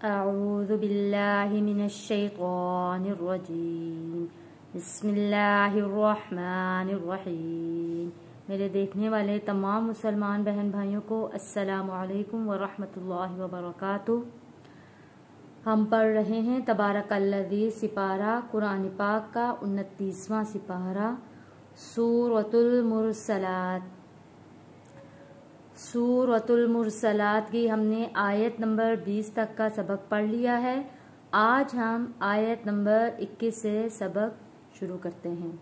अऊज़ु बिल्लाहि मिनश्शैतानिर्रजीम बिस्मिल्लाहिर्रहमानिर्रहीम। मेरे देखने वाले तमाम मुसलमान बहन भाइयों को अस्सलामु अलैकुम व रहमतुल्लाहि व बरकातुहू। हम पढ़ रहे हैं तबारकल्लज़ी सिपारा कुरान पाक का 29वां सिपारा सूरतुल मुरसलात। सूरतुल मुरसलात की हमने आयत नंबर 20 तक का सबक पढ़ लिया है। आज हम आयत नंबर 21 से सबक शुरू करते हैं।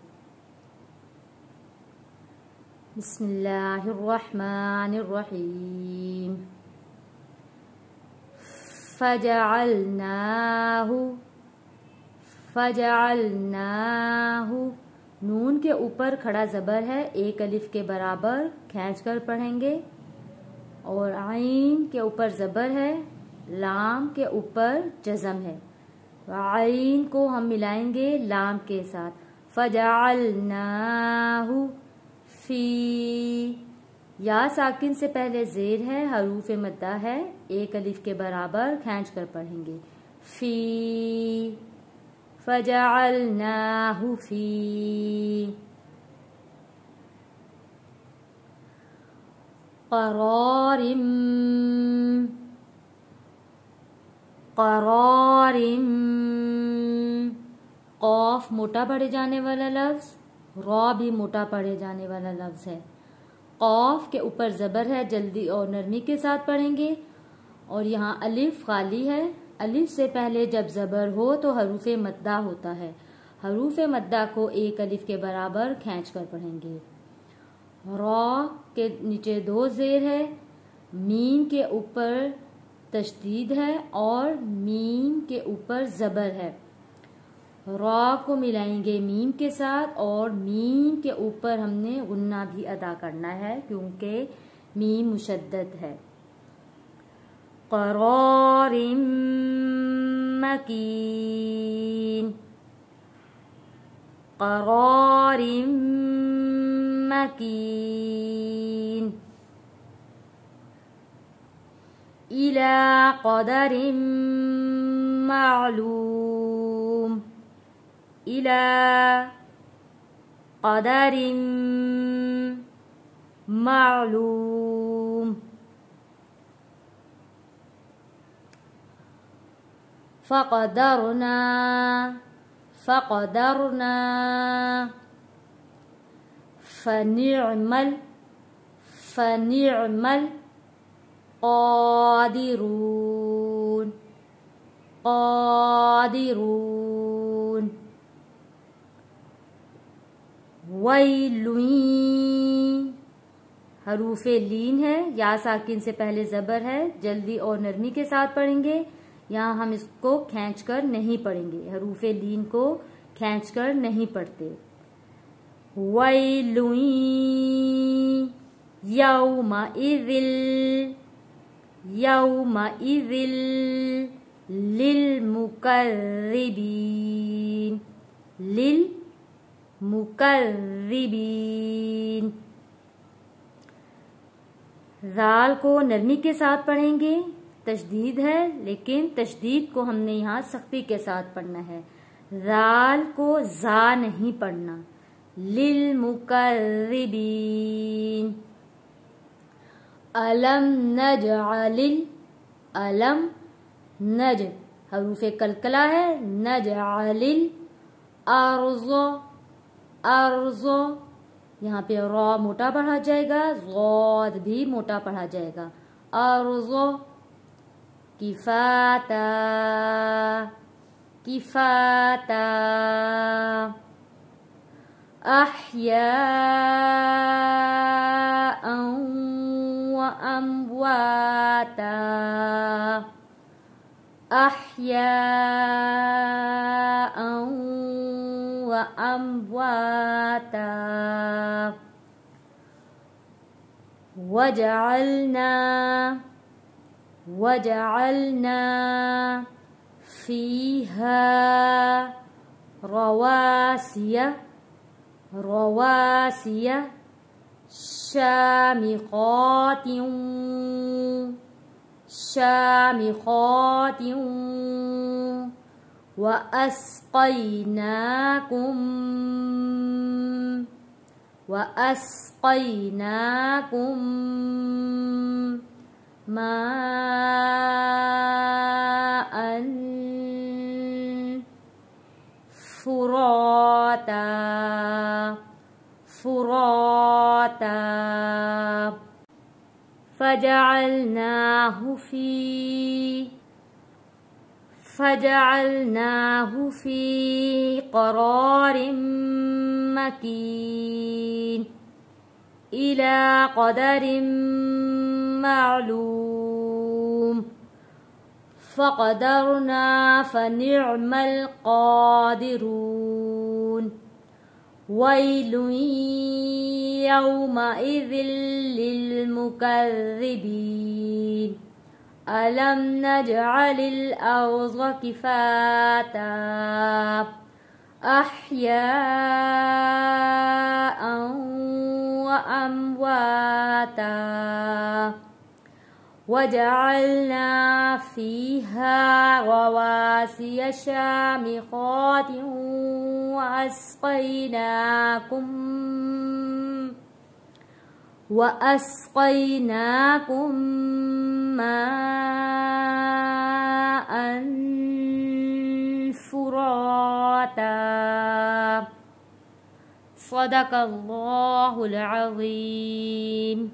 बिस्मिल्लाहिर्रहमानिर्रहीम। फजअलनाहु नून के ऊपर खड़ा जबर है, एक अलिफ के बराबर खींच कर पढ़ेंगे। और आइन के ऊपर जबर है, लाम के ऊपर जज़म है। आइन को हम मिलाएंगे लाम के साथ। फजअलनाहु फी, या साकिन से पहले जेर है, हरूफ मद्दा है, एक अलिफ के बराबर खींच कर पढ़ेंगे। फी फजअलनाहु फी। क़रारिम क़रारिम, क़ाफ मोटा पढ़े जाने वाला लफ्ज, रॉ भी मोटा पढ़े जाने वाला लफ्ज है। क़ाफ के ऊपर जबर है, जल्दी और नरमी के साथ पढ़ेंगे। और यहाँ अलिफ खाली है, अलिफ से पहले जब जबर हो तो हरूफ मद्दा होता है। हरूफ मद्दा को एक अलिफ के बराबर खींच कर पढ़ेंगे। रॉ के नीचे दो जेर है, मीम के ऊपर तशदीद है और मीम के ऊपर जबर है। रॉ को मिलाएंगे मीम के साथ और मीम के ऊपर हमने गुन्ना भी अदा करना है क्योंकि मीम मुशद्दद है। क़रारिम मकीन क़रारिम मकीन। इला क़दरिम मालूम इला क़दरिम मालूम। फ़क़दरना फ़क़दरना फ़निअमल फ़निअमल क़ादिरून क़ादिरून। वैलुन, हरूफे लीन है, या साकिन से पहले जबर है, जल्दी और नरमी के साथ पढ़ेंगे। यहाँ हम इसको खींच कर नहीं पढ़ेंगे, हरूफे लीन को खींच कर नहीं पढ़ते। वैलुन यौमइज़िल यौमइज़िल लिलमुकज़्ज़िबीन लिलमुकज़्ज़िबीन। ज़ाल को नरमी के साथ पढ़ेंगे, तशदीद है लेकिन तशदीद को हमने यहाँ सख्ती के साथ पढ़ना है। ज़ाल को ज़ा नहीं पढ़ना। लिलमुकज़्ज़िबीन। अलम नजअलिल, अलम नज, हरूफे कलकला है, नजअलिल अर्ज़ अर्ज़, यहाँ पे रॉ मोटा पढ़ा जाएगा, ज़ाद भी मोटा पढ़ा जाएगा। अर्ज़ किफ़ाता किफ़ाता। अह्याअन व अम्वाता अह्याअन व अम्वाता। वजअलना वजअलना फ़ीहा रवासिया रवासिया शामिक़ातिन शामिखात वअस्क़ैनाकुम माअन फुराता फजअलनाहु फी क़रारिन मकीन इला क़दरिन मालूम फ़क़दरना फ़निअमल क़ादिरून वैलुन यौमइज़िल लिलमुकज़्ज़िबीन अलम नजअलिल अर्ज़ किफ़ाता अह्याअन व अम्वाता वजअलना फ़ीहा रवासिय शामिखात वअस्क़ैनाकुम माअन फुराता सदक़ल्लाहुल अज़ीम।